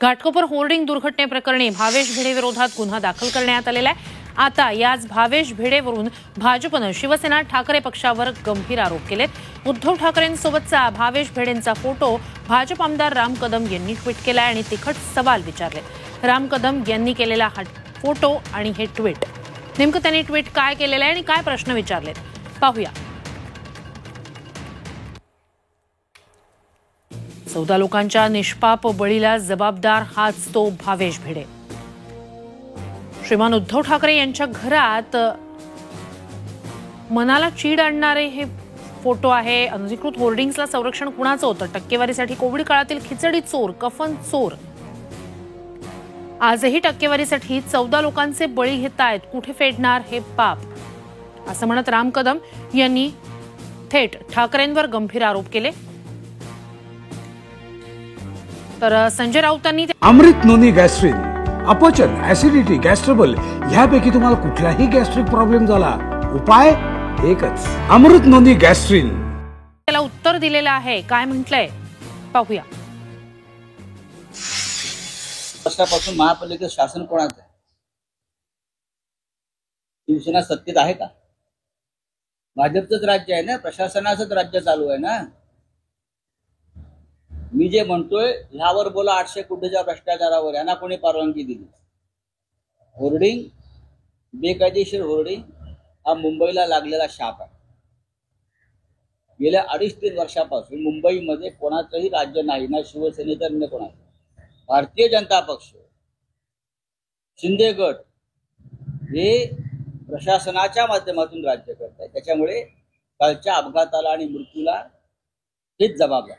Ghatkopar hoarding दुर्घटनेप्रकरणी Bhavesh Bhide विरोधात गुन्हा दाखल करण्यात आलेला आहे। आता याच भावेश भिडेवरून भाजपनं शिवसेना ठाकरे पक्षावर गंभीर आरोप केलेत। उद्धव ठाकरेंसोबतचा भावेश भिडेंचा फोटो भाजप आमदार राम कदम यांनी ट्विट केला आणि तिखट सवाल विचारले। राम कदम यांनी केलेला हा फोटो आणि हे ट्विट, नेमकं त्यांनी ट्विट काय केलेलं आहे आणि काय प्रश्न विचारलेत पाहूया। 14 लोकांच्या निष्पाप बळीला जबाबदार हाच तो भावेश भिडे। श्रीमान उद्धव ठाकरे यांच्या घरात मनाला चीड आणणारे हे फोटो आहे। अनधिकृत होर्डिंग्सला संरक्षण कुणाचं होतं? टक्केवारीसाठी कोविड काळातील खिचडी चोर, कफन चोर आजही टक्केवारीसाठी 14 लोकांचे बळी घेतायत। कुठे फेडणार हे पाप, असं म्हणत राम कदम यांनी थेट ठाकरेंवर गंभीर आरोप केले। तर संजय राऊतांनी अमृत नोनी गॅस्ट्रिन, अपचन, ऍसिडिटी, गॅस्ट्रबल ह्यापैकी तुम्हाला कुठलाही गॅस्ट्रिक प्रॉब्लेम झाला, उपाय एकच, अमृत नोनी गॅस्ट्रिन। त्याला उत्तर दिलेलं आहे, काय म्हटलंय पाहूया। वर्षापासून महापालिकेचं शासन कोणाचं आहे? शिवसेना सत्तेत आहे का? भाजपचंच राज्य आहे ना, प्रशासनाचंच राज्य चालू आहे ना। मी जे म्हणतोय ह्यावर बोला 800 कोटीच्या भ्रष्टाचारावर, यांना कोणी परवानगी दिली? होर्डिंग, बेकायदेशीर होर्डिंग हा मुंबईला लागलेला शाप आहे। गेल्या 2.5-3 वर्षापासून मुंबईमध्ये कोणाचंही राज्य नाही, ना शिवसेनेचं ना कोणाचं। भारतीय जनता पक्ष, शिंदे गट हे प्रशासनाच्या माध्यमातून राज्य करत आहे। त्याच्यामुळे कालच्या अपघाताला आणि मृत्यूला हेच जबाबदार।